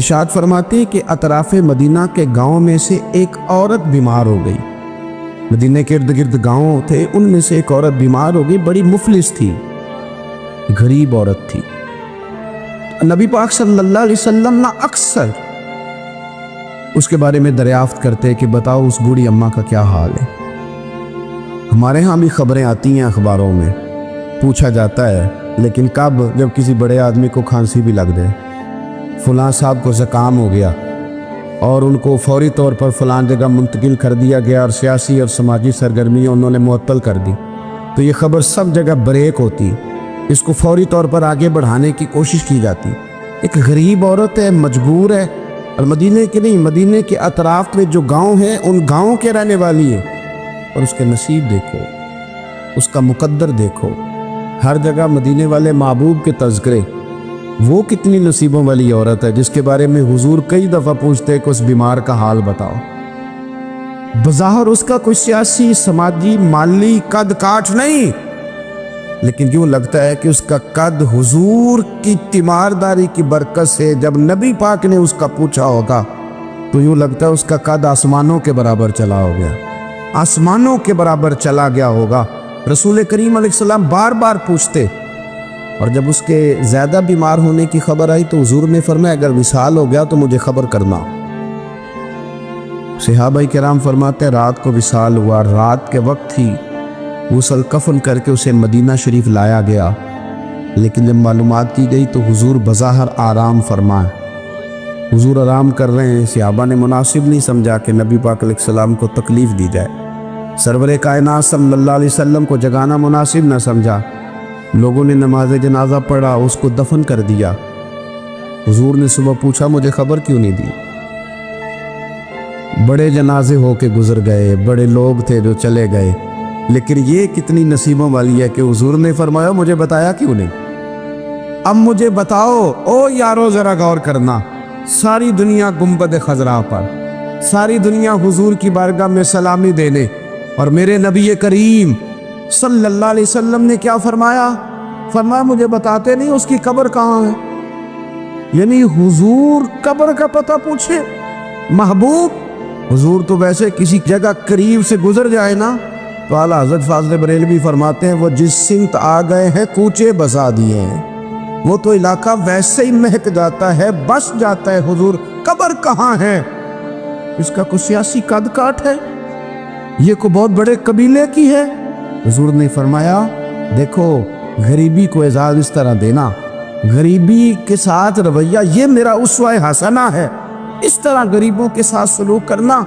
ارشاد فرماتے ہیں کہ اطراف مدینہ کے گاؤں میں سے ایک عورت بیمار ہو گئی۔ مدینہ کے ارد گرد گاؤں تھے، ان میں سے ایک عورت بیمار ہو گئی، بڑی مفلس تھی، غریب عورت تھی۔ نبی پاک صلی اللہ علیہ وسلم نہ اکثر اس کے بارے میں دریافت کرتے کہ بتاؤ اس بوڑھی اماں کا کیا حال ہے۔ ہمارے ہاں بھی خبریں آتی ہیں اخباروں میں، پوچھا جاتا ہے، لیکن کب؟ جب کسی بڑے آدمی کو کھانسی بھی لگ جائے، فلاں صاحب کو زکام ہو گیا اور ان کو فوری طور پر فلاں جگہ منتقل کر دیا گیا اور سیاسی اور سماجی سرگرمیاں انہوں نے معطل کر دی، تو یہ خبر سب جگہ بریک ہوتی، اس کو فوری طور پر آگے بڑھانے کی کوشش کی جاتی۔ ایک غریب عورت ہے، مجبور ہے، اور مدینے کے نہیں، مدینے کے اطراف میں جو گاؤں ہیں ان گاؤں کے رہنے والی ہے، اور اس کے نصیب دیکھو، اس کا مقدر دیکھو، ہر جگہ مدینے والے محبوب کے تذکرے۔ وہ کتنی نصیبوں والی عورت ہے جس کے بارے میں حضور کئی دفعہ پوچھتے کہ اس بیمار کا حال بتاؤ۔ بظاہر اس کا کوئی سیاسی، سماجی، مالی قد کاٹ نہیں، لیکن یوں لگتا ہے کہ اس کا قد حضور کی تیمارداری کی برکت سے، جب نبی پاک نے اس کا پوچھا ہوگا تو یوں لگتا ہے اس کا قد آسمانوں کے برابر چلا ہو گیا، آسمانوں کے برابر چلا گیا ہوگا۔ رسول کریم علیہ السلام بار بار پوچھتے، اور جب اس کے زیادہ بیمار ہونے کی خبر آئی تو حضور نے فرمایا اگر وصال ہو گیا تو مجھے خبر کرنا۔ صحابہ کرام فرماتے ہیں رات کو وصال ہوا، رات کے وقت ہی غسل کفن کر کے اسے مدینہ شریف لایا گیا، لیکن جب معلومات کی گئی تو حضور بظاہر آرام فرمائے، حضور آرام کر رہے ہیں۔ صحابہ نے مناسب نہیں سمجھا کہ نبی پاک علیہ السلام کو تکلیف دی جائے، سرور کائنات صلی اللہ علیہ وسلم کو جگانا مناسب نہ سمجھا۔ لوگوں نے نماز جنازہ پڑھا، اس کو دفن کر دیا۔ حضور نے صبح پوچھا مجھے خبر کیوں نہیں دی؟ بڑے جنازے ہو کے گزر گئے، بڑے لوگ تھے جو چلے گئے، لیکن یہ کتنی نصیبوں والی ہے کہ حضور نے فرمایا مجھے بتایا کیوں نہیں؟ اب مجھے بتاؤ او یارو، ذرا غور کرنا، ساری دنیا گنبد خضرا پر، ساری دنیا حضور کی بارگاہ میں سلامی دینے، اور میرے نبی کریم صلی اللہ علیہ وسلم نے کیا فرمایا؟ فرمایا مجھے بتاتے نہیں اس کی قبر کہاں ہے؟ یعنی حضور قبر کا پتہ پوچھے محبوب؟ حضور تو ویسے کسی جگہ قریب سے گزر جائے نا تو اعلیٰ حضرت فاضل بریلوی فرماتے ہیں وہ جس سمت آ گئے ہیں کوچے بسا دیے ہیں، وہ تو علاقہ ویسے ہی مہک جاتا ہے، بس جاتا ہے۔ حضور قبر کہاں ہے؟ اس کا کوئی سیاسی قد کاٹ ہے؟ یہ کوئی بہت بڑے قبیلے کی ہے؟ حضور نے فرمایا دیکھو غریبی کو اعزاز اس طرح دینا، غریبی کے ساتھ رویہ یہ میرا اسوہ حسنہ ہے، اس طرح غریبوں کے ساتھ سلوک کرنا،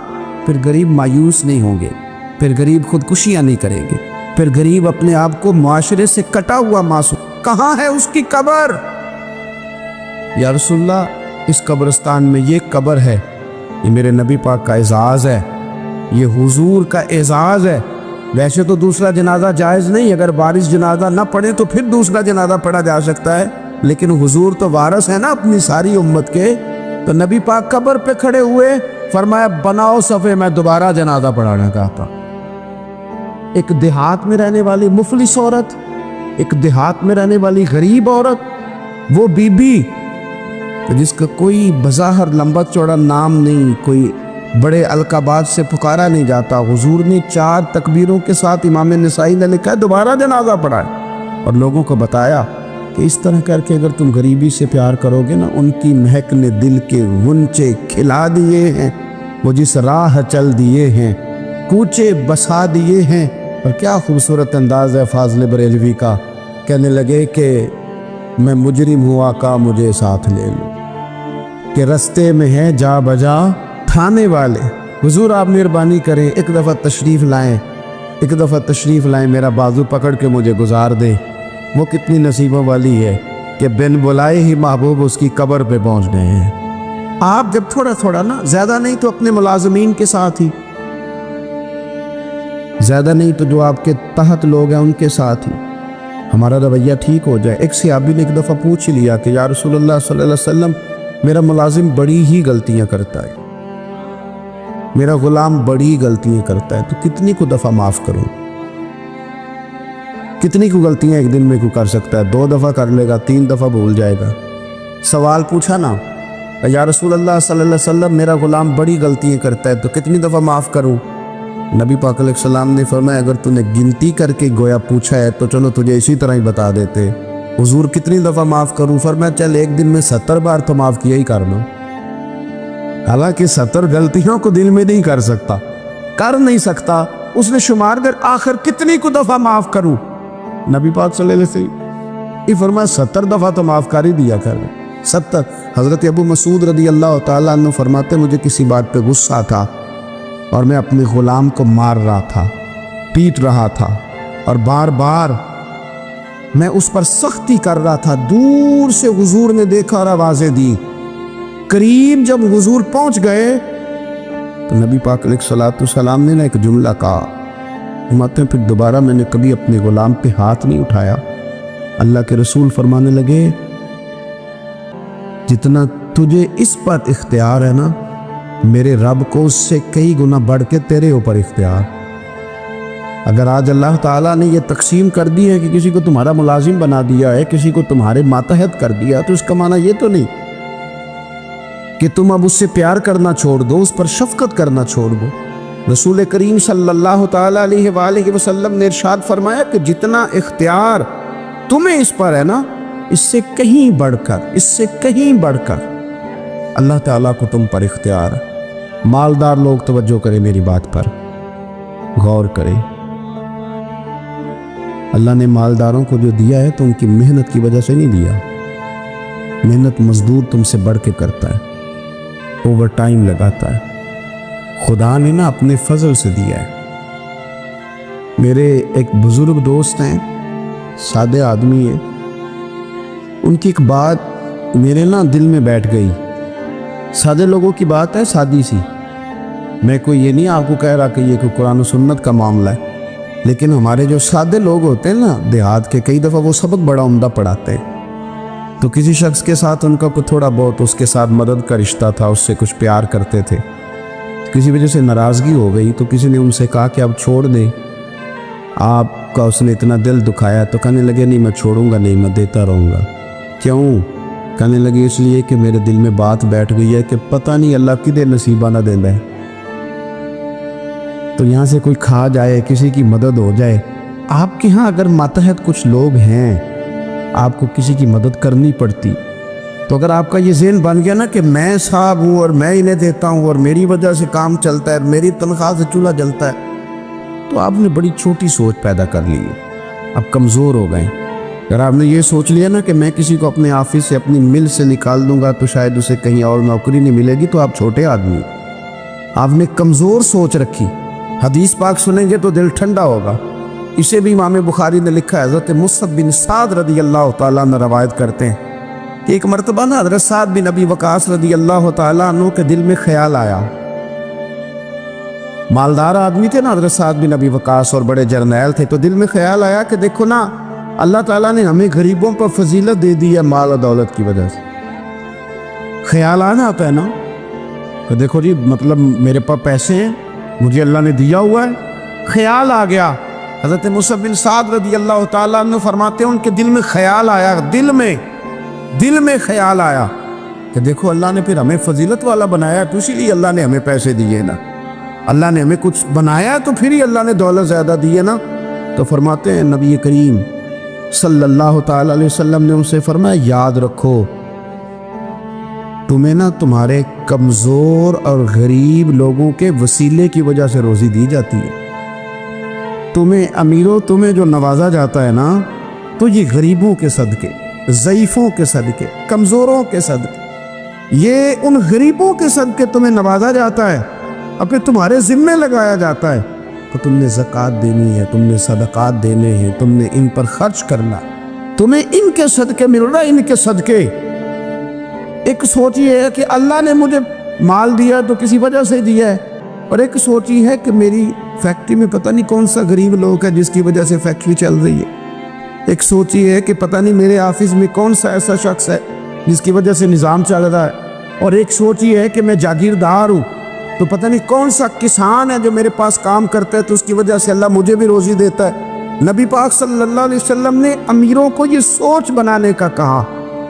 پھر غریب مایوس نہیں ہوں گے، پھر غریب خودکشیاں نہیں کریں گے، پھر غریب اپنے آپ کو معاشرے سے کٹا ہوا محسوس۔ کہاں ہے اس کی قبر؟ یا رسول اللہ اس قبرستان میں یہ قبر ہے، یہ میرے نبی پاک کا اعزاز ہے، یہ حضور کا اعزاز ہے۔ ویسے تو دوسرا جنازہ جائز نہیں، اگر وارث جنازہ نہ پڑھے تو پھر دوسرا جنازہ پڑھا جا سکتا ہے، لیکن حضور تو وارث ہے نا اپنی ساری امت کے، تو نبی پاک قبر پہ کھڑے ہوئے، فرمایا بناؤ صفے، میں دوبارہ جنازہ پڑھانا چاہتا۔ ایک دیہات میں رہنے والی مفلس عورت، ایک دیہات میں رہنے والی غریب عورت، وہ بی بی جس کا کوئی بظاہر لمبا چوڑا نام نہیں، کوئی بڑے القابات سے پکارا نہیں جاتا، حضور نے 4 تکبیروں کے ساتھ امام نسائی نے لکھا ہے دوبارہ جنازہ پڑھائے، اور لوگوں کو بتایا کہ اس طرح کر کے اگر تم غریبی سے پیار کرو گے نا، ان کی مہک نے دل کے غنچے کھلا دیے ہیں، وہ جس راہ چل دیے ہیں کوچے بسا دیے ہیں۔ اور کیا خوبصورت انداز ہے فاضل بریلوی کا، کہنے لگے کہ میں مجرم ہوا کا مجھے ساتھ لے لو، کہ رستے میں ہے جا بجا تھانے والے۔ حضور آپ مہربانی کریں، ایک دفعہ تشریف لائیں، ایک دفعہ تشریف لائیں، میرا بازو پکڑ کے مجھے گزار دیں۔ وہ کتنی نصیبوں والی ہے کہ بن بلائے ہی محبوب اس کی قبر پہ پہنچ گئے ہیں۔ آپ جب تھوڑا تھوڑا نا، زیادہ نہیں تو اپنے ملازمین کے ساتھ ہی، زیادہ نہیں تو جو آپ کے تحت لوگ ہیں ان کے ساتھ ہی ہمارا رویہ ٹھیک ہو جائے۔ ایک صحابی نے ایک دفعہ پوچھ لیا کہ یا رسول اللہ صلی اللہ علیہ وسلم میرا ملازم بڑی ہی غلطیاں کرتا ہے، میرا غلام بڑی غلطیاں کرتا ہے، تو کتنی کو دفعہ معاف کروں؟ کتنی کو غلطیاں ایک دن میں کو کر سکتا ہے؟ 2 دفعہ کر لے گا، 3 دفعہ بھول جائے گا۔ سوال پوچھا نا، یا رسول اللہ صلی اللہ علیہ وسلم میرا غلام بڑی غلطیاں کرتا ہے تو کتنی دفعہ معاف کروں؟ نبی پاک علیہ السلام نے فرمایا اگر تو نے گنتی کر کے گویا پوچھا ہے تو چلو تجھے اسی طرح ہی بتا دیتے۔ حضور کتنی دفعہ معاف کروں؟ فرمایا چل ایک دن میں 70 بار تو معاف کیا ہی کرنا۔ حالانکہ 70 غلطیوں کو دل میں نہیں کر سکتا، اس نے شمار کر آخر کتنی کو دفعہ معاف کروں؟ نبی پاک صلی اللہ علیہ وسلم یہ فرمایا 70 دفعہ تو معاف کر ہی دیا کر۔ 70۔ حضرت ابو مسعود رضی اللہ تعالیٰ عنہ فرماتے مجھے کسی بات پہ غصہ تھا اور میں اپنے غلام کو مار رہا تھا، پیٹ رہا تھا، اور بار بار میں اس پر سختی کر رہا تھا۔ دور سے حضور نے دیکھا اور آوازیں دی۔ قریب جب حضور پہنچ گئے تو نبی پاک علیہ السلام نے ایک جملہ کہا، فرماتے ہیں پھر دوبارہ میں نے کبھی اپنے غلام پہ ہاتھ نہیں اٹھایا۔ اللہ کے رسول فرمانے لگے جتنا تجھے اس پر اختیار ہے نا، میرے رب کو اس سے کئی گنا بڑھ کے تیرے اوپر اختیار۔ اگر آج اللہ تعالیٰ نے یہ تقسیم کر دی ہے کہ کسی کو تمہارا ملازم بنا دیا ہے، کسی کو تمہارے ماتحت کر دیا، تو اس کا معنی یہ تو نہیں کہ تم اب اس سے پیار کرنا چھوڑ دو، اس پر شفقت کرنا چھوڑ دو۔ رسول کریم صلی اللہ تعالیٰ علیہ وآلہ وسلم نے ارشاد فرمایا کہ جتنا اختیار تمہیں اس پر ہے نا، اس سے کہیں بڑھ کر اللہ تعالیٰ کو تم پر اختیار ہے۔ مالدار لوگ توجہ کریں میری بات پر، غور کریں۔ اللہ نے مالداروں کو جو دیا ہے تو ان کی محنت کی وجہ سے نہیں دیا۔ محنت مزدور تم سے بڑھ کے کرتا ہے، اوور ٹائم لگاتا ہے۔ خدا نے نا اپنے فضل سے دیا ہے۔ میرے ایک بزرگ دوست ہیں، سادے آدمی ہیں، ان کی ایک بات میرے نا دل میں بیٹھ گئی۔ سادے لوگوں کی بات ہے، سادی سی، میں کوئی یہ نہیں آپ کو کہہ رہا کہ یہ کوئی قرآن و سنت کا معاملہ ہے، لیکن ہمارے جو سادے لوگ ہوتے ہیں نا دیہات کے، کئی دفعہ وہ سبق بڑا عمدہ پڑھاتے ہیں۔ تو کسی شخص کے ساتھ ان کا کوئی تھوڑا بہت اس کے ساتھ مدد کا رشتہ تھا، اس سے کچھ پیار کرتے تھے، کسی وجہ سے ناراضگی ہو گئی تو کسی نے ان سے کہا کہ اب چھوڑ دیں، آپ کا اس نے اتنا دل دکھایا۔ تو کہنے لگے نہیں میں چھوڑوں گا نہیں، میں دیتا رہوں گا۔ کیوں؟ کہنے لگے اس لیے کہ میرے دل میں بات بیٹھ گئی ہے کہ پتہ نہیں اللہ کدے نصیبہ نہ دے ہے، تو یہاں سے کوئی کھا جائے، کسی کی مدد ہو جائے۔ آپ کے ہاں اگر ماتحت کچھ لوگ ہیں، آپ کو کسی کی مدد کرنی پڑتی، تو اگر آپ کا یہ ذہن بن گیا نا کہ میں صاحب ہوں اور میں انہیں دیتا ہوں اور میری وجہ سے کام چلتا ہے، میری تنخواہ سے چولہا جلتا ہے، تو آپ نے بڑی چھوٹی سوچ پیدا کر لی ہے، آپ کمزور ہو گئے۔ اگر آپ نے یہ سوچ لیا نا کہ میں کسی کو اپنے آفس سے اپنی مل سے نکال دوں گا تو شاید اسے کہیں اور نوکری نہیں ملے گی، تو آپ چھوٹے آدمی، آپ نے کمزور سوچ رکھی۔ حدیث پاک سنیں گے تو دل ٹھنڈا ہوگا۔ اسے بھی امام بخاری نے لکھا ہے، حضرت مصعب بن سعد رضی اللہ تعالیٰ عنہ روایت کرتے ہیں کہ ایک مرتبہ نا حضرت سعد بن ابی وقاص رضی اللہ تعالیٰ عنہ کے دل میں خیال آیا۔ مالدار آدمی تھے نا حضرت سعد بن ابی وقاص اور بڑے جرنیل تھے، تو دل میں خیال آیا کہ دیکھو نا اللہ تعالیٰ نے ہمیں غریبوں پر فضیلت دے دی ہے مال و دولت کی وجہ سے۔ خیال آنا آتا ہے نا کہ دیکھو جی مطلب میرے پاس پیسے ہیں، مجھے اللہ نے دیا ہوا ہے، خیال آ گیا۔ حضرت مصعب بن سعد رضی اللہ تعالیٰ عنہ فرماتے ہیں ان کے دل میں خیال آیا، دل میں خیال آیا کہ دیکھو اللہ نے پھر ہمیں فضیلت والا بنایا، تو اسی لیے اللہ نے ہمیں پیسے دیے نا، اللہ نے ہمیں کچھ بنایا تو پھر ہی اللہ نے دولت زیادہ دی ہے نا۔ تو فرماتے ہیں نبی کریم صلی اللہ تعالیٰ علیہ وسلم نے ان سے فرمایا یاد رکھو تمہیں نا تمہارے کمزور اور غریب لوگوں کے وسیلے کی وجہ سے روزی دی جاتی ہے۔ تمہیں امیروں تمہیں جو نوازا جاتا ہے نا، تو یہ غریبوں کے صدقے، ضعیفوں کے صدقے، کمزوروں کے صدقے، یہ ان غریبوں کے صدقے تمہیں نوازا جاتا ہے، اور پھر تمہارے ذمے لگایا جاتا ہے، تو تم نے زکوٰۃ دینی ہے، تم نے صدقات دینے ہیں، تم نے ان پر خرچ کرنا، تمہیں ان کے صدقے مل رہا ہے، ان کے صدقے۔ ایک سوچ یہ ہے کہ اللہ نے مجھے مال دیا تو کسی وجہ سے دیا ہے، اور ایک سوچ یہ ہے کہ میری فیکٹری میں پتہ نہیں کون سا غریب لوگ ہے جس کی وجہ سے فیکٹری چل رہی ہے، ایک سوچ یہ ہے کہ پتہ نہیں میرے آفس میں کون سا ایسا شخص ہے جس کی وجہ سے نظام چل رہا ہے، اور ایک سوچ یہ ہے کہ میں جاگیردار ہوں تو پتہ نہیں کون سا کسان ہے جو میرے پاس کام کرتا ہے تو اس کی وجہ سے اللہ مجھے بھی روزی دیتا ہے۔ نبی پاک صلی اللہ علیہ وسلم نے امیروں کو یہ سوچ بنانے کا کہا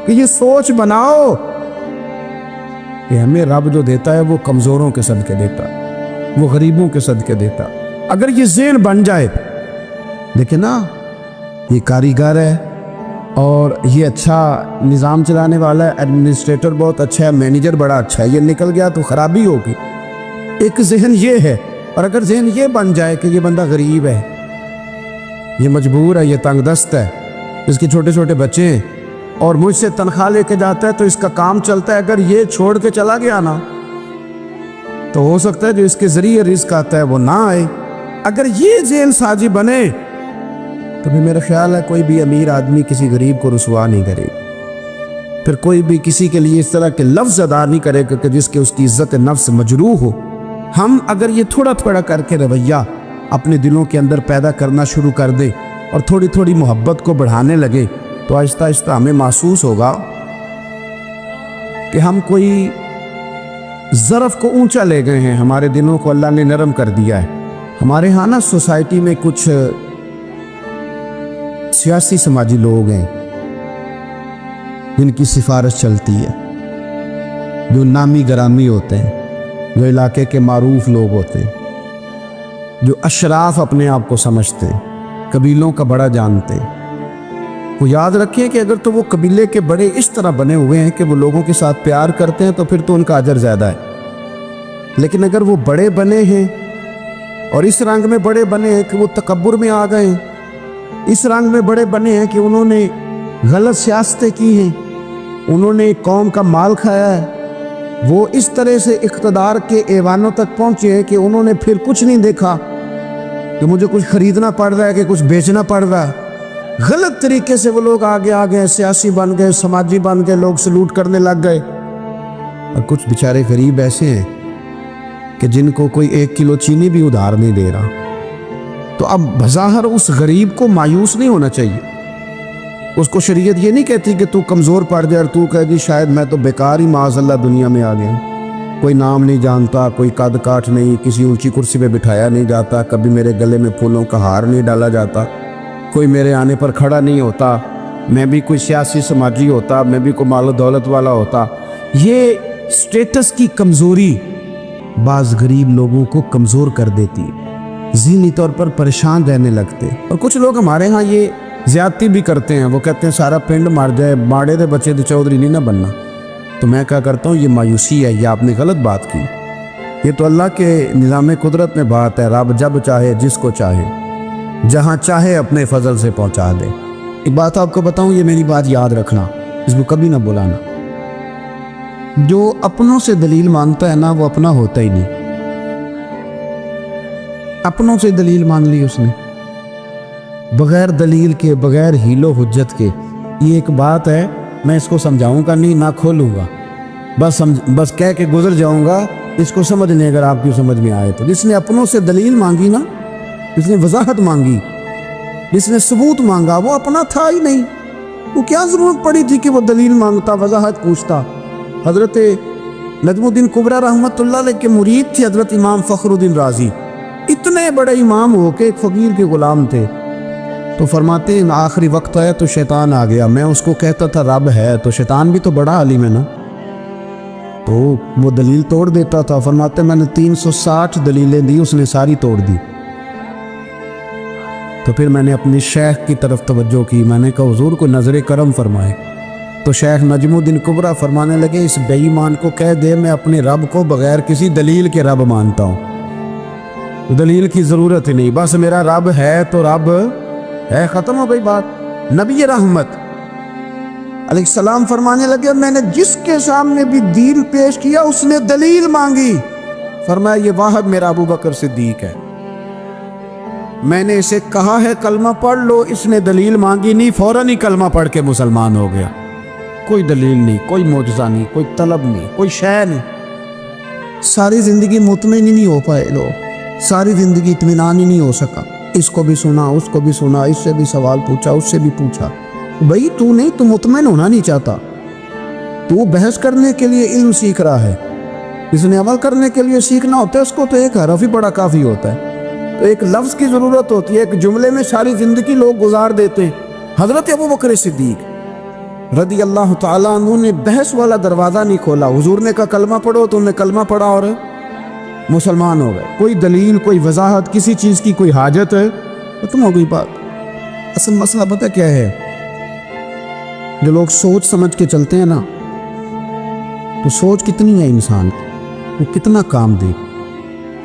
کہ یہ سوچ بناؤ کہ ہمیں رب جو دیتا ہے وہ کمزوروں کے صدقے دیتا، وہ غریبوں کے صدقے دیتا۔ اگر یہ ذہن بن جائے، دیکھیں نا، یہ کاریگر ہے اور یہ اچھا نظام چلانے والا ہے، ایڈمنسٹریٹر بہت اچھا ہے، مینیجر بڑا اچھا ہے، یہ نکل گیا تو خرابی ہوگی۔ ایک ذہن یہ ہے، اور اگر ذہن یہ بن جائے کہ یہ بندہ غریب ہے، یہ مجبور ہے، یہ تنگ دست ہے، اس کے چھوٹے چھوٹے بچے ہیں اور مجھ سے تنخواہ لے کے جاتا ہے تو اس کا کام چلتا ہے، اگر یہ چھوڑ کے چلا گیا نا تو ہو سکتا ہے جو اس کے ذریعے رزق آتا ہے وہ نہ آئے۔ اگر یہ ذہن سازی بنے تو پھر میرا خیال ہے کوئی بھی امیر آدمی کسی غریب کو رسوا نہیں کرے، پھر کوئی بھی کسی کے لیے اس طرح کے لفظ ادا نہیں کرے کہ جس کے اس کی عزت نفس مجروح ہو۔ ہم اگر یہ تھوڑا تھوڑا کر کے رویہ اپنے دلوں کے اندر پیدا کرنا شروع کر دے اور تھوڑی تھوڑی محبت کو بڑھانے لگے تو آہستہ آہستہ ہمیں محسوس ہوگا کہ ہم کوئی ظرف کو اونچا لے گئے ہیں، ہمارے دلوں کو اللہ نے نرم کر دیا ہے۔ ہمارے ہاں نا سوسائٹی میں کچھ سیاسی سماجی لوگ ہیں جن کی سفارش چلتی ہے، جو نامی گرامی ہوتے ہیں، جو علاقے کے معروف لوگ ہوتے ہیں، جو اشراف اپنے آپ کو سمجھتے ہیں، قبیلوں کا بڑا جانتے ہیں۔ وہ یاد رکھیں کہ اگر تو وہ قبیلے کے بڑے اس طرح بنے ہوئے ہیں کہ وہ لوگوں کے ساتھ پیار کرتے ہیں تو پھر تو ان کا اجر زیادہ ہے، لیکن اگر وہ بڑے بنے ہیں اور اس رنگ میں بڑے بنے ہیں کہ وہ تکبر میں آ گئے ہیں، اس رنگ میں بڑے بنے ہیں کہ انہوں نے غلط سیاستیں کی ہیں، انہوں نے قوم کا مال کھایا ہے، وہ اس طرح سے اقتدار کے ایوانوں تک پہنچے ہیں کہ انہوں نے پھر کچھ نہیں دیکھا کہ مجھے کچھ خریدنا پڑ رہا ہے کہ کچھ بیچنا پڑ رہا ہے۔ غلط طریقے سے وہ لوگ آگے آ گئے، سیاسی بن گئے، سماجی بن گئے، لوگ سلوٹ کرنے لگ گئے۔ اور کچھ بیچارے غریب ایسے ہیں کہ جن کو کوئی 1 کلو چینی بھی ادھار نہیں دے رہا۔ تو اب بظاہر اس غریب کو مایوس نہیں ہونا چاہیے، اس کو شریعت یہ نہیں کہتی کہ تو کمزور پڑ جائے اور تو کہے جی شاید میں تو بیکار ہی معاذ اللہ دنیا میں آ گیا، کوئی نام نہیں جانتا، کوئی قد کاٹ نہیں، کسی اونچی کرسی پہ بٹھایا نہیں جاتا، کبھی میرے گلے میں پھولوں کا ہار نہیں ڈالا جاتا، کوئی میرے آنے پر کھڑا نہیں ہوتا، میں بھی کوئی سیاسی سماجی ہوتا، میں بھی کوئی مال و دولت والا ہوتا۔ یہ سٹیٹس کی کمزوری بعض غریب لوگوں کو کمزور کر دیتی، ذہنی طور پر پریشان رہنے لگتے۔ اور کچھ لوگ ہمارے ہاں یہ زیادتی بھی کرتے ہیں، وہ کہتے ہیں سارا پنڈ مر جائے، ماڑے دے بچے دے چودھری نہیں نہ بننا۔ تو میں کیا کرتا ہوں، یہ مایوسی ہے، یہ آپ نے غلط بات کی۔ یہ تو اللہ کے نظام قدرت میں بات ہے، رب جب چاہے جس کو چاہے جہاں چاہے اپنے فضل سے پہنچا دے۔ ایک بات آپ کو بتاؤں، یہ میری بات یاد رکھنا، اس کو کبھی نہ بلانا۔ جو اپنوں سے دلیل مانگتا ہے نا وہ اپنا ہوتا ہی نہیں۔ اپنوں سے دلیل مانگ لی اس نے بغیر دلیل کے، بغیر حیل و حجت کے۔ یہ ایک بات ہے، میں اس کو سمجھاؤں گا نہیں، نہ کھولوں گا، بس کہہ کے گزر جاؤں گا، اس کو سمجھ لیں اگر آپ کی سمجھ میں آئے تو۔ جس نے اپنوں سے دلیل مانگی نا، جس نے وضاحت مانگی، جس نے ثبوت مانگا، وہ اپنا تھا ہی نہیں۔ وہ کیا ضرورت پڑی تھی کہ وہ دلیل مانگتا، وضاحت پوچھتا؟ حضرت نجم الدین کبریٰ رحمۃ اللہ علیہ کے مرید تھے حضرت امام فخر الدین رازی، اتنے بڑے امام ہو کے ایک فقیر کے غلام تھے۔ تو فرماتے ہیں آخری وقت آیا تو شیطان آ گیا، میں اس کو کہتا تھا رب ہے، تو شیطان بھی تو بڑا عالم ہے نا، تو وہ دلیل توڑ دیتا تھا۔ فرماتے میں نے 360 دلیلیں دی، اس نے ساری توڑ دی۔ تو پھر میں نے اپنی شیخ کی طرف توجہ کی، میں نے کہا حضور کو نظر کرم فرمائے۔ تو شیخ نجم الدین کبریٰ فرمانے لگے اس بے ایمان کو کہہ دے میں اپنے رب کو بغیر کسی دلیل کے رب مانتا ہوں، دلیل کی ضرورت ہی نہیں، بس میرا رب ہے تو رب ہے، ختم ہو گئی بات۔ نبی رحمت علیہ السلام فرمانے لگے میں نے جس کے سامنے بھی دلیل پیش کیا اس نے دلیل مانگی، فرمایا یہ واحد میرا ابو بکر صدیق ہے، میں نے اسے کہا ہے کلمہ پڑھ لو، اس نے دلیل مانگی نہیں، فوراً ہی کلمہ پڑھ کے مسلمان ہو گیا۔ کوئی دلیل نہیں، کوئی معجزہ نہیں، کوئی طلب نہیں، کوئی شے نہیں۔ ساری زندگی مطمئن ہی نہیں ہو پائے لوگ، ساری زندگی اطمینان ہی نہیں ہو سکا، اس کو بھی سنا، اس کو بھی سنا، اس سے بھی سوال پوچھا، اس سے بھی پوچھا۔ بھائی تو نہیں، تو مطمئن ہونا نہیں چاہتا، تو بحث کرنے کے لیے علم سیکھ رہا ہے، اس نے عمل کرنے کے لیے سیکھنا ہوتا ہے، اس کو تو ایک حرف ہی بڑا کافی ہوتا ہے، تو ایک لفظ کی ضرورت ہوتی ہے، ایک جملے میں ساری زندگی لوگ گزار دیتے ہیں۔ حضرت ابو بکر صدیق رضی اللہ تعالیٰ عنہ نے بحث والا دروازہ نہیں کھولا. حضور نے کہا کلمہ پڑھو تو انہوں نے کلمہ پڑھا اور مسلمان ہو گئے. کوئی دلیل، کوئی وضاحت، کسی چیز کی کوئی حاجت ہے، ختم ہو گئی بات. اصل مسئلہ پتہ کیا ہے؟ جو لوگ سوچ سمجھ کے چلتے ہیں نا، تو سوچ کتنی ہے انسان کی، وہ کتنا کام دے.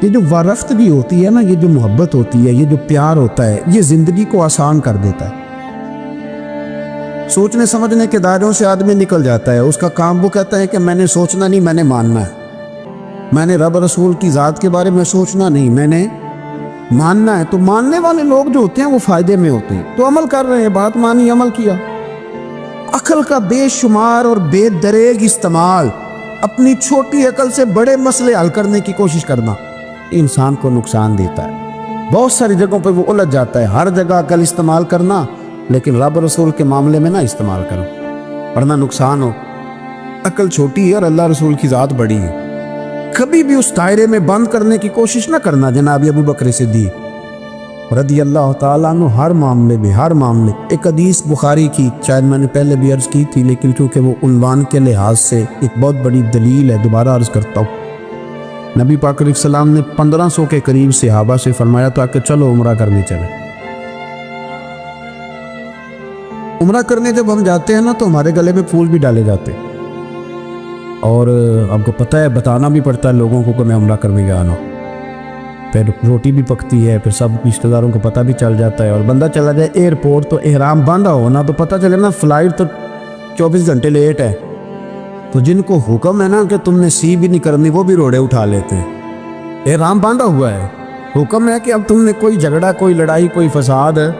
یہ جو وارفت بھی ہوتی ہے نا، یہ جو محبت ہوتی ہے، یہ جو پیار ہوتا ہے، یہ زندگی کو آسان کر دیتا ہے. سوچنے سمجھنے کے دائروں سے آدمی نکل جاتا ہے. اس کا کام وہ کہتا ہے کہ میں نے سوچنا نہیں، میں نے ماننا ہے. میں نے رب رسول کی ذات کے بارے میں سوچنا نہیں، میں نے ماننا ہے. تو ماننے والے لوگ جو ہوتے ہیں وہ فائدے میں ہوتے ہیں. تو عمل کر رہے ہیں، بات مانی، عمل کیا. عقل کا بے شمار اور بے دریغ استعمال، اپنی چھوٹی عقل سے بڑے مسئلے حل کرنے کی کوشش کرنا، انسان کو نقصان دیتا ہے. بہت ساری جگہوں پہ وہ الجھ جاتا ہے. ہر جگہ عقل استعمال کرنا، لیکن رب رسول کے معاملے میں نہ استعمال کرو ورنہ نقصان ہو. عقل چھوٹی ہے اور اللہ رسول کی ذات بڑی ہے. کبھی بھی اس دائرے میں بند کرنے کی کوشش نہ کرنا. جناب ابو بکر صدیق رضی اللہ تعالیٰ عنہ ہر معاملے میں، ہر معاملے. ایک حدیث بخاری کی، شاید میں نے پہلے بھی عرض کی تھی، لیکن چونکہ وہ عنوان کے لحاظ سے ایک بہت بڑی دلیل ہے، دوبارہ عرض کرتا ہوں. نبی پاک علیہ السلام نے 1500 کے قریب صحابہ سے فرمایا تھا کہ چلو عمرہ کرنے چلیں. عمرہ کرنے جب ہم جاتے ہیں نا تو ہمارے گلے میں پھول بھی ڈالے جاتے ہیں، اور آپ کو پتہ ہے بتانا بھی پڑتا ہے لوگوں کو کہ میں عمرہ کرنے گیا ہوں. پھر روٹی بھی پکتی ہے، پھر سب رشتہ داروں کو پتہ بھی چل جاتا ہے. اور بندہ چلا جائے ایئرپورٹ تو احرام باندھا ہونا تو پتہ چلے نا فلائٹ تو 24 گھنٹے لیٹ ہے. تو جن کو حکم ہے نا کہ تم نے سی بھی نہیں کرنی، وہ بھی روڑے اٹھا لیتے ہیں. احرام باندھا ہوا ہے، حکم ہے کہ اب تم نے کوئی جھگڑا، کوئی لڑائی، کوئی فساد ہے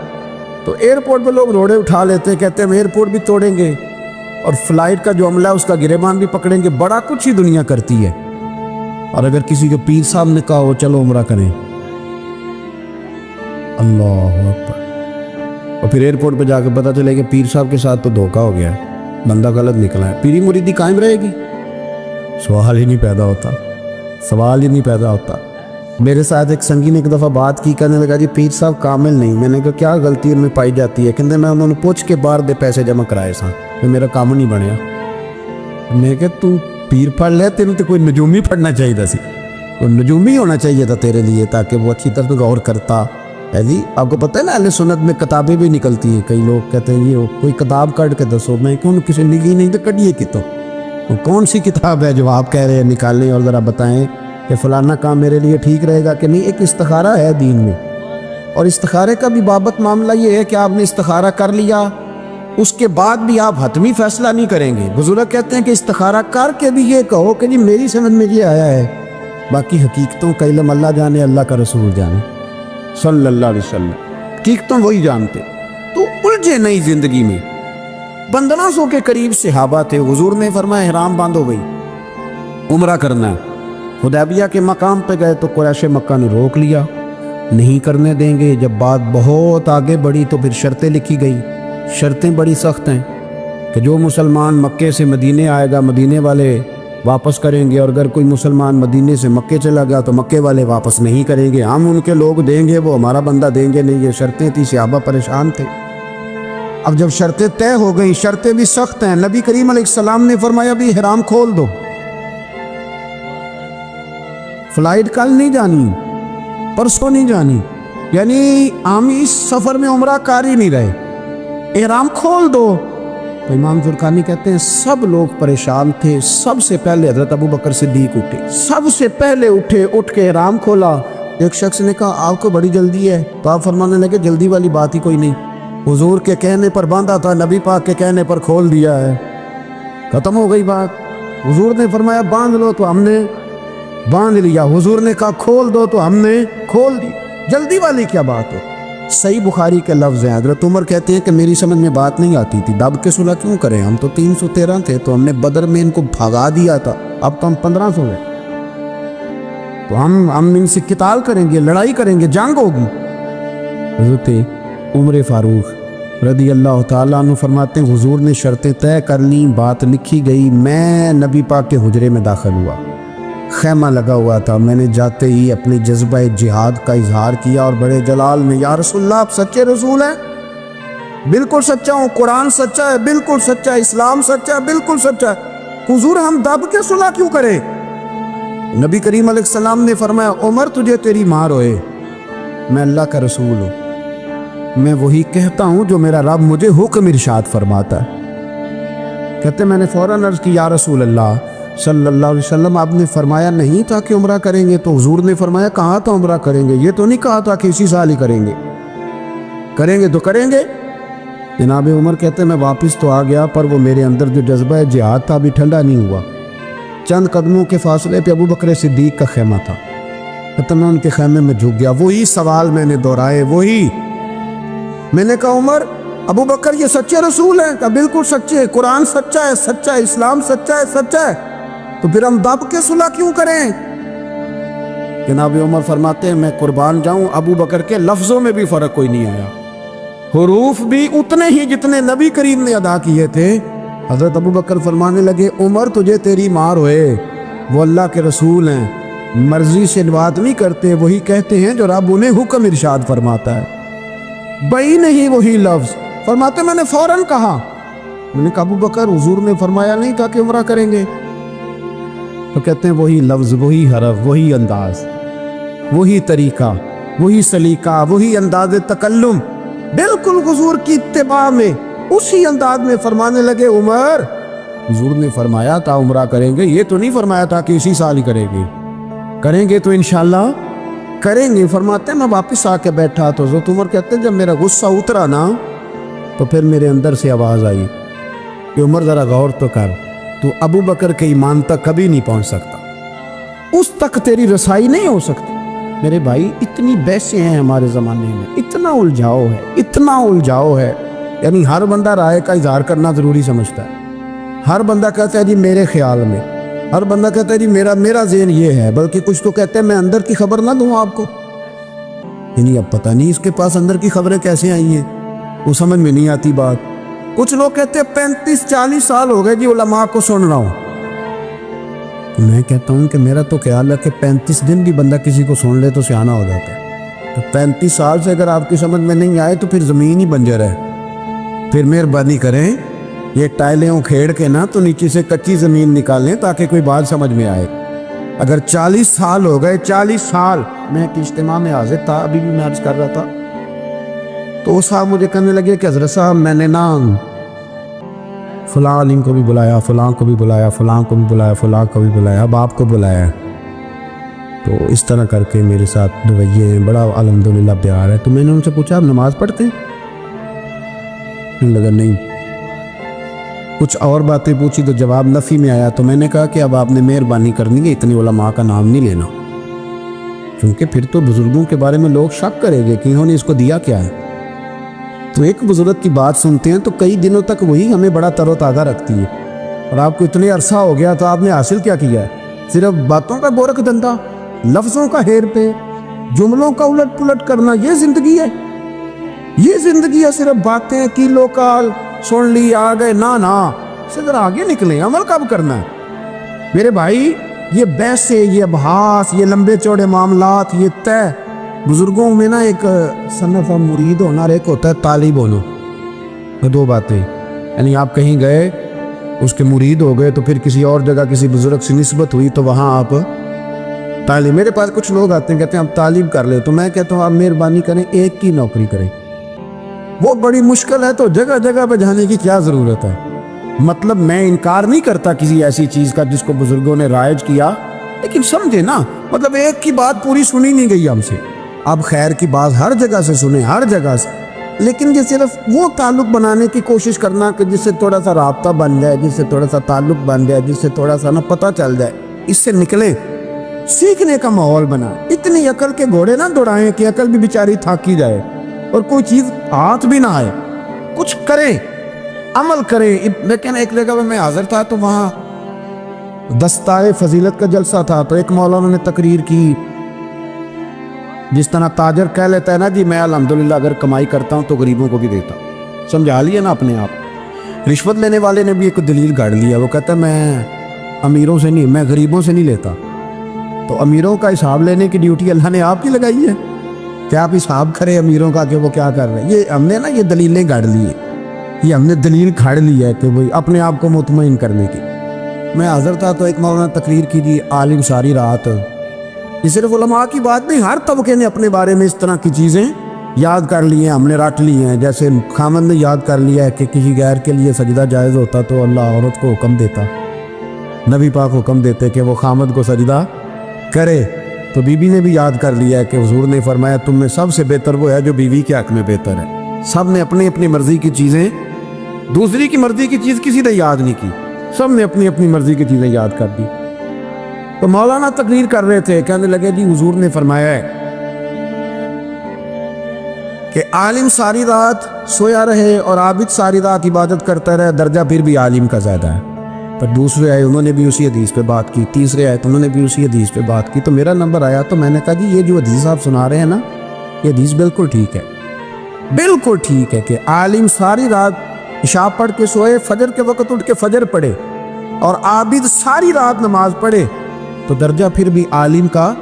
تو ایئرپورٹ پہ لوگ روڑے اٹھا لیتے ہیں. کہتے ہیں ہم ایئرپورٹ بھی توڑیں گے اور فلائٹ کا جو عملہ ہے اس کا گریبان بھی پکڑیں گے. بڑا کچھ ہی دنیا کرتی ہے. اور اگر کسی کے پیر صاحب نے کہا ہو چلو عمرہ کریں، اللہ اکبر، اور پھر ایئرپورٹ پہ جا کے پتہ چلے کہ پیر صاحب کے ساتھ تو دھوکہ ہو گیا ہے، بندہ غلط نکلا ہے، پیری مریدی قائم رہے گی؟ سوال ہی نہیں پیدا ہوتا، سوال ہی نہیں پیدا ہوتا. میرے ساتھ ایک سنگی نے ایک دفعہ بات کی، کہنے لگا جی پیر صاحب کامل نہیں. میں نے کہا کیا غلطی ان میں پائی جاتی ہے؟ کہتے میں انہوں نے پوچھ کے باہر دے پیسے جمع کرائے سا، پھر میرا کام نہیں بنیا. میں کہ تو پیر پڑھ لے، تیرے تو کوئی نجومی پڑھنا چاہیے تھا، کوئی نجومی ہونا چاہیے تھا تیرے لیے، تاکہ وہ اچھی طرح غور کرتا ہے. جی آپ کو پتہ ہے نا اہل سنت میں کتابیں بھی نکلتی ہیں. کئی لوگ کہتے ہیں یہ کوئی کتاب کٹ کے دسو. میں کیوں کسی لکھی نہیں تو کٹیے کی تو وہ کون سی کتاب ہے جو آپ کہہ رہے ہیں نکالیں اور ذرا بتائیں کہ فلانا کام میرے لیے ٹھیک رہے گا کہ نہیں. ایک استخارہ ہے دین میں، اور استخارے کا بھی بابت معاملہ یہ ہے کہ آپ نے استخارہ کر لیا، اس کے بعد بھی آپ حتمی فیصلہ نہیں کریں گے. بزرگ کہتے ہیں کہ استخارہ کر کے بھی یہ کہو کہ جی میری سمجھ میں یہ آیا ہے، باقی حقیقتوں کا علم اللہ جانے، اللہ کا رسول جانے صلی اللہ علیہ وسلم. حقیقتوں وہی جانتے. تو الجھے نہیں زندگی میں. 1500 کے قریب صحابہ تھے. حضور نے فرمایا احرام باندھو بھائی، عمرہ کرنا ہے. حدیبیہ کے مقام پہ گئے تو قریش مکہ نے روک لیا، نہیں کرنے دیں گے. جب بات بہت آگے بڑھی تو پھر شرطیں لکھی گئی. شرطیں بڑی سخت ہیں کہ جو مسلمان مکے سے مدینے آئے گا مدینے والے واپس کریں گے، اور اگر کوئی مسلمان مدینے سے مکے چلا گیا تو مکے والے واپس نہیں کریں گے. ہم ان کے لوگ دیں گے، وہ ہمارا بندہ دیں گے نہیں. یہ شرطیں تھی. صحابہ پریشان تھے. اب جب شرطیں طے ہو گئیں، شرطیں بھی سخت ہیں، نبی کریم علیہ السلام نے فرمایا بھی احرام کھول دو، فلائٹ کل نہیں جانی، پرسوں نہیں جانی، یعنی عام اس سفر میں عمرہ کر ہی نہیں رہے، احرام کھول دو. تو امام زرقانی کہتے ہیں سب لوگ پریشان تھے. سب سے پہلے حضرت ابو بکر صدیق اٹھے، سب سے پہلے اٹھے، اٹھ کے احرام کھولا. ایک شخص نے کہا آپ کو بڑی جلدی ہے، تو آپ فرمانے لگے جلدی والی بات ہی کوئی نہیں، حضور کے کہنے پر باندھا تھا، نبی پاک کے کہنے پر کھول دیا ہے، ختم ہو گئی بات. حضور نے فرمایا باندھ لو تو ہم نے باندھ لیا، حضور نے کہا کھول دو تو ہم نے کھول دی. جلدی والی کیا بات ہو. صحیح بخاری کے لفظ ہیں. حضرت عمر کہتے ہیں کہ میری سمجھ میں بات نہیں آتی تھی، دب کے صلح کیوں کریں، ہم تو 313 تھے، تو ہم نے بدر میں ان کو بھگا دیا تھا، اب تو ہم 1500 ہیں، تو ہم ان سے قتال کریں گے، لڑائی کریں گے، جنگ ہوگی. حضرت عمر فاروق رضی اللہ تعالیٰ عنہ فرماتے ہیں حضور نے شرطیں طے کر لیں، بات لکھی گئی. میں نبی پاک کے حجرے میں داخل ہوا، خیمہ لگا ہوا تھا. میں نے جاتے ہی اپنی جذبہ جہاد کا اظہار کیا اور بڑے جلال میں یا رسول اللہ آپ سچے رسول ہیں؟ بالکل سچا ہوں، قرآن سچا ہے، بالکل سچا ہے، اسلام سچا ہے، بالکل سچا ہے، حضور ہم دب کے صلح کیوں کریں؟ نبی کریم علیہ السلام نے فرمایا عمر تجھے تیری ماں روئے، میں اللہ کا رسول ہوں، میں وہی کہتا ہوں جو میرا رب مجھے حکم ارشاد فرماتا ہے۔ کہتے میں نے فوراً عرض کی یا رسول اللہ صلی اللہ علیہ وسلم آپ نے فرمایا نہیں تھا کہ عمرہ کریں گے؟ تو حضور نے فرمایا کہا تھا عمرہ کریں گے، یہ تو نہیں کہا تھا کہ اسی سال ہی کریں گے، کریں گے تو کریں گے۔ جناب عمر کہتے میں واپس تو آ گیا پر وہ میرے اندر جو جذبہ جہاد تھا ابھی ٹھنڈا نہیں ہوا۔ چند قدموں کے فاصلے پہ ابو بکر صدیق کا خیمہ تھا، کہتے میں ان کے خیمے میں جھک گیا، وہی سوال میں نے دہرائے، وہی میں نے کہا عمر ابو بکر یہ سچے رسول ہیں؟ کہا بالکل سچے، قرآن سچا ہے، سچا ہے، اسلام سچا ہے، سچا ہے، تو پھر ہم دب کے صلح کیوں کریں؟ جناب عمر فرماتے ہیں میں قربان جاؤں ابو بکر کے لفظوں میں بھی فرق کوئی نہیں آیا، حروف بھی اتنے ہی جتنے نبی کریم نے ادا کیے تھے۔ حضرت ابو بکر فرمانے لگے عمر تجھے تیری ماں روئے، وہ اللہ کے رسول ہیں، مرضی سے بات نہیں کرتے، وہی کہتے ہیں جو رب انہیں حکم ارشاد فرماتا ہے، بئی نہیں وہی لفظ۔ فرماتے میں نے فوراً کہا، میں نے کہا ابو بکر حضور نے فرمایا نہیں تھا کہ عمرہ کریں گے؟ تو کہتے ہیں وہی لفظ، وہی حرف، وہی انداز، وہی طریقہ، وہی سلیقہ، وہی انداز تکلم، بالکل حضور کی اتباع میں اسی انداز میں فرمانے لگے عمر حضور نے فرمایا تھا عمرہ کریں گے، یہ تو نہیں فرمایا تھا کہ اسی سال ہی کریں گے، کریں گے تو انشاءاللہ کریں گے۔ فرماتے ہیں میں واپس آ کے بیٹھا تو حضرت عمر کہتے ہیں جب میرا غصہ اترا نا تو پھر میرے اندر سے آواز آئی کہ عمر ذرا غور تو کر، تو ابو بکر کے ایمان تک کبھی نہیں پہنچ سکتا، اس تک تیری رسائی نہیں ہو سکتی۔ میرے بھائی اتنی بحثیں ہیں ہمارے زمانے میں، اتنا الجھاؤ ہے، اتنا الجھاؤ ہے، یعنی ہر بندہ رائے کا اظہار کرنا ضروری سمجھتا ہے، ہر بندہ کہتا ہے جی میرے خیال میں، ہر بندہ کہتا ہے جی میرا ذہن یہ ہے، بلکہ کچھ تو کہتے ہیں میں اندر کی خبر نہ دوں آپ کو، یعنی اب پتہ نہیں اس کے پاس اندر کی خبریں کیسے آئی ہیں، وہ سمجھ میں نہیں آتی بات۔ کچھ لوگ کہتے ہیں 35-40 سال ہو گئے جی علماء کو سن رہا ہوں، میں کہتا ہوں کہ میرا تو خیال ہے کہ 35 دن بھی بندہ کسی کو سن لے تو سیانہ ہو جاتا ہے، تو 35 سال سے اگر آپ کی سمجھ میں نہیں آئے تو پھر زمین ہی بنجر ہے، پھر مہربانی کریں یہ ٹائلیں اکھیڑ کے نا تو نیچے سے کچی زمین نکالیں تاکہ کوئی بات سمجھ میں آئے۔ اگر 40 سال ہو گئے، 40 سال میں ایک اجتماع میں حاضر تھا، ابھی بھی میں عرض کر رہا تھا، تو وہ صاحب مجھے کہنے لگے کہ حضرت صاحب میں نے نا فلاں عالم کو بھی بلایا، فلاں کو بھی بلایا، فلاں کو بھی بلایا، فلاں کو بھی بلایا، اب آپ کو بلایا ہے، تو اس طرح کر کے میرے ساتھ رویے ہیں، بڑا الحمدللہ پیار ہے۔ تو میں نے ان سے پوچھا آپ نماز پڑھتے ہیں؟ لگا نہیں، کچھ اور باتیں پوچھی تو جواب نفی میں آیا، تو میں نے کہا کہ اب آپ نے مہربانی کرنی ہے اتنی علماء کا نام نہیں لینا، کیونکہ پھر تو بزرگوں کے بارے میں لوگ شک کریں گے کہ انہوں نے اس کو دیا کیا ہے۔ تو ایک بزرگ کی بات سنتے ہیں تو کئی دنوں تک وہی ہمیں بڑا تر و تازہ رکھتی ہے، اور آپ کو اتنے عرصہ ہو گیا تو آپ نے حاصل کیا ہے؟ صرف باتوں کا گورکھ دھندا، لفظوں کا ہیر پہ، جملوں کا الٹ پلٹ کرنا، یہ زندگی ہے؟ یہ زندگی ہے صرف باتیں کی لوکال سن لی آ گئے؟ نا سے ذرا آگے نکلیں، عمل کب کرنا ہے میرے بھائی؟ یہ بحثیں، یہ ابحاث، یہ لمبے چوڑے معاملات، یہ طے، بزرگوں میں نا ایک صنف مرید ہونا اور ایک ہوتا ہے طالب ہونا، دو باتیں، یعنی آپ کہیں گئے اس کے مرید ہو گئے تو پھر کسی اور جگہ کسی بزرگ سے نسبت ہوئی تو وہاں آپ طالب۔ میرے پاس کچھ لوگ آتے ہیں کہتے ہیں آپ طالب کر لیں، تو میں کہتا ہوں آپ مہربانی کریں ایک کی نوکری کریں، وہ بڑی مشکل ہے، تو جگہ جگہ پہ جانے کی کیا ضرورت ہے؟ مطلب میں انکار نہیں کرتا کسی ایسی چیز کا جس کو بزرگوں نے رائج کیا، لیکن سمجھے نا، مطلب ایک کی بات پوری سنی نہیں گئی ہم سے، اب خیر کی بات ہر جگہ سے سنیں، ہر جگہ سے، لیکن یہ صرف وہ تعلق بنانے کی کوشش کرنا کہ جس سے تھوڑا سا رابطہ بن جائے، جس سے تھوڑا سا تعلق بن جائے، جس سے تھوڑا سا نا پتہ چل جائے، اس سے نکلیں، سیکھنے کا ماحول بنا، اتنی عقل کے گھوڑے نہ دوڑائیں کہ عقل بھی بیچاری تھاکی جائے اور کوئی چیز ہاتھ بھی نہ آئے، کچھ کریں، عمل کریں۔ لیکن ایک جگہ میں حاضر تھا تو وہاں دستائے فضیلت کا جلسہ تھا، تو ایک مولانا نے تقریر کی، جس طرح تاجر کہہ لیتا ہے نا جی میں الحمدللہ اگر کمائی کرتا ہوں تو غریبوں کو بھی دیتا ہوں، سمجھا لیا نا اپنے آپ۔ رشوت لینے والے نے بھی ایک دلیل گاڑ لیا، وہ کہتا ہے میں امیروں سے نہیں، میں غریبوں سے نہیں لیتا، تو امیروں کا حساب لینے کی ڈیوٹی اللہ نے آپ کی لگائی ہے، کیا آپ حساب کریں امیروں کا کہ وہ کیا کر رہے ہیں؟ یہ ہم نے نا یہ دلیلیں گاڑ لی ہیں، یہ ہم نے دلیل کھاڑ لی ہے کہ وہی اپنے آپ کو مطمئن کرنے کی۔ میں حاضر تھا تو ایک مولانا تقریر کی جی، عالم ساری رات۔ یہ صرف علماء کی بات نہیں، ہر طبقے نے اپنے بارے میں اس طرح کی چیزیں یاد کر لی ہیں، ہم نے رٹ لی ہیں۔ جیسے خامد نے یاد کر لیا ہے کہ کسی غیر کے لیے سجدہ جائز ہوتا تو اللہ عورت کو حکم دیتا، نبی پاک حکم دیتے کہ وہ خامد کو سجدہ کرے۔ تو بی بی نے بھی یاد کر لیا ہے کہ حضور نے فرمایا تم میں سب سے بہتر وہ ہے جو بیوی کے حق میں بہتر ہے۔ سب نے اپنی اپنی مرضی کی چیزیں، دوسری کی مرضی کی چیز کسی نے یاد نہیں کی، سب نے اپنی اپنی مرضی کی چیزیں یاد کر دی۔ تو مولانا تقریر کر رہے تھے، کہنے لگے جی حضور نے فرمایا ہے کہ عالم ساری رات سویا رہے اور عابد ساری رات عبادت کرتا رہے، درجہ پھر بھی عالم کا زیادہ ہے۔ پر دوسرے آئے انہوں نے بھی اسی حدیث پہ بات کی، تیسرے آئے تو انہوں نے بھی اسی حدیث پہ بات کی۔ تو میرا نمبر آیا تو میں نے کہا جی یہ جو حدیث آپ سنا رہے ہیں نا، یہ حدیث بالکل ٹھیک ہے، بالکل ٹھیک ہے کہ عالم ساری رات عشاء پڑھ کے سوئے، فجر کے وقت اٹھ کے فجر پڑھے، اور عابد ساری رات نماز پڑھے تو درجہ پھر بھی عالم کا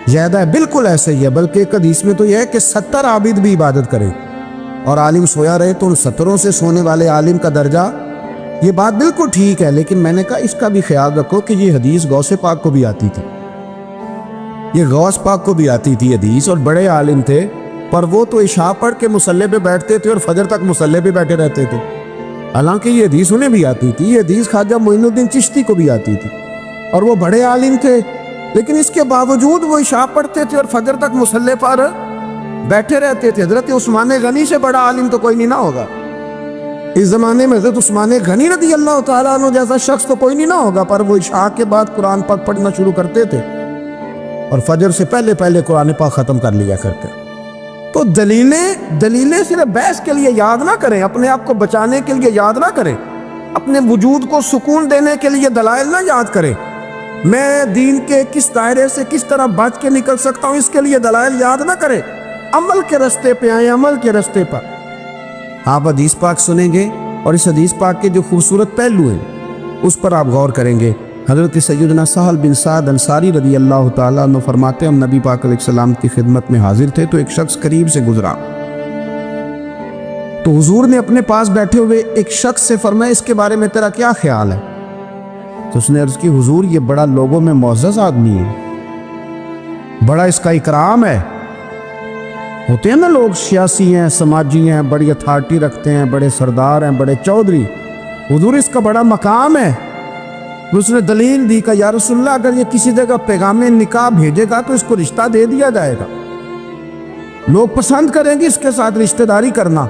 زیادہ ہے۔ بالکل ایسے ہی ہے، بلکہ ایک حدیث میں تو یہ ہے کہ 70 عابد بھی عبادت کرے اور عالم سویا رہے تو ان 70 سے سونے والے عالم کا درجہ، یہ بات بالکل ٹھیک ہے۔ لیکن میں نے کہا اس کا بھی خیال رکھو کہ یہ حدیث غوث پاک کو بھی آتی تھی، یہ غوث پاک کو بھی آتی تھی حدیث، اور بڑے عالم تھے، پر وہ تو عشاء پڑھ کے مصلی پہ بیٹھتے تھے اور فجر تک مصلی پہ بیٹھے رہتے تھے۔ حالانکہ یہ حدیث انہیں بھی آتی تھی، یہ حدیث خواجہ معین الدین چشتی کو بھی آتی تھی، اور وہ بڑے عالم تھے، لیکن اس کے باوجود وہ عشاء پڑھتے تھے اور فجر تک مصلی پر بیٹھے رہتے تھے۔ حضرت عثمان غنی سے بڑا عالم تو کوئی نہیں نہ ہوگا اس زمانے میں، حضرت عثمان غنی رضی اللہ تعالیٰ عنہ جیسا شخص تو کوئی نہیں نہ ہوگا، پر وہ عشاء کے بعد قرآن پاک پڑھنا شروع کرتے تھے اور فجر سے پہلے پہلے قرآن پاک ختم کر لیا کرتے۔ تو دلیلیں صرف بحث کے لیے یاد نہ کریں، اپنے آپ کو بچانے کے لیے یاد نہ کریں، اپنے وجود کو سکون دینے کے لیے دلائل نہ یاد کریں۔ میں دین کے کس دائرے سے کس طرح بچ کے نکل سکتا ہوں اس کے لیے دلائل یاد نہ کریں، عمل کے رستے پہ آئیں، عمل کے رستے پر۔ آپ حدیث پاک سنیں گے اور اس حدیث پاک کے جو خوبصورت پہلو ہیں اس پر آپ غور کریں گے۔ حضرت سیدنا سہل بن سعد انصاری رضی اللہ تعالیٰ عنہ فرماتے ہیں ہم نبی پاک علیہ السلام کی خدمت میں حاضر تھے تو ایک شخص قریب سے گزرا، تو حضور نے اپنے پاس بیٹھے ہوئے ایک شخص سے فرمایا اس کے بارے میں تیرا کیا خیال ہے؟ تو اس نے عرض کی حضور یہ بڑا لوگوں میں معزز آدمی ہے، بڑا اس کا اکرام ہے۔ ہوتے ہیں نا لوگ سیاسی ہیں، سماجی ہیں، بڑی اتھارٹی رکھتے ہیں، بڑے سردار ہیں، بڑے چودھری، حضور اس کا بڑا مقام ہے۔ اس نے دلیل دی کہ یا رسول اللہ اگر یہ کسی جگہ پیغام نکاح بھیجے گا تو اس کو رشتہ دے دیا جائے گا، لوگ پسند کریں گے اس کے ساتھ رشتہ داری کرنا،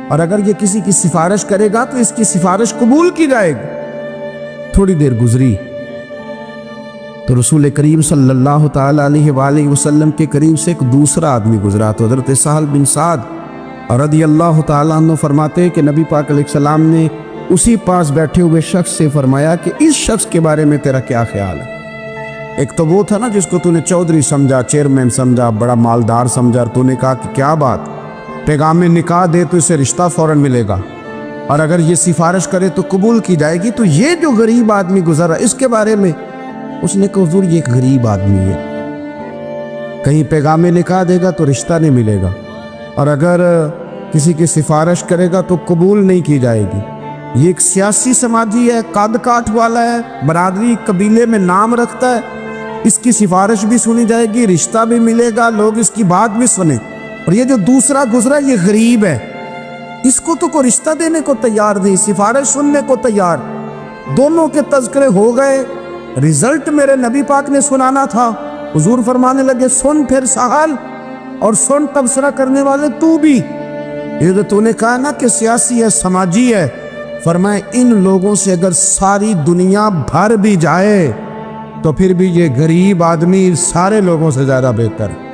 اور اگر یہ کسی کی سفارش کرے گا تو اس کی سفارش قبول کی جائے گی۔ تھوڑی دیر گزری تو رسول کریم صلی اللہ تعالیٰ علیہ وآلہ وسلم کے قریب سے ایک دوسرا آدمی گزرا، تو حضرت سہل بن سعد رضی اللہ تعالیٰ عنہ فرماتے ہیں کہ نبی پاک علیہ السلام نے اسی پاس بیٹھے ہوئے شخص سے فرمایا کہ اس شخص کے بارے میں تیرا کیا خیال ہے؟ ایک تو وہ تھا نا جس کو تو نے چودھری سمجھا، چیئرمین سمجھا، بڑا مالدار سمجھا، اور تو نے کہا کہ کیا بات، پیغام نکاح دے تو اسے رشتہ فوراً ملے گا، اور اگر یہ سفارش کرے تو قبول کی جائے گی۔ تو یہ جو غریب آدمی گزرا اس کے بارے میں اس نے کہا حضور یہ ایک غریب آدمی ہے، کہیں پیغام نکاح دے گا تو رشتہ نہیں ملے گا، اور اگر کسی کی سفارش کرے گا تو قبول نہیں کی جائے گی۔ یہ ایک سیاسی سماجی ہے، قد کاٹ والا ہے، برادری قبیلے میں نام رکھتا ہے، اس کی سفارش بھی سنی جائے گی، رشتہ بھی ملے گا، لوگ اس کی بات بھی سنیں۔ اور یہ جو دوسرا گزرا یہ غریب ہے، اس کو تو کوئی رشتہ دینے کو تیار نہیں، سفارش سننے کو تیار۔ دونوں کے تذکرے ہو گئے، رزلٹ میرے نبی پاک نے سنانا تھا۔ حضور فرمانے لگے سن پھر سہل، اور سن تبصرہ کرنے والے تو بھی، یہ جو تو نے کہا نا کہ سیاسی ہے، سماجی ہے، فرمائے ان لوگوں سے اگر ساری دنیا بھر بھی جائے تو پھر بھی یہ غریب آدمی سارے لوگوں سے زیادہ بہتر ہے۔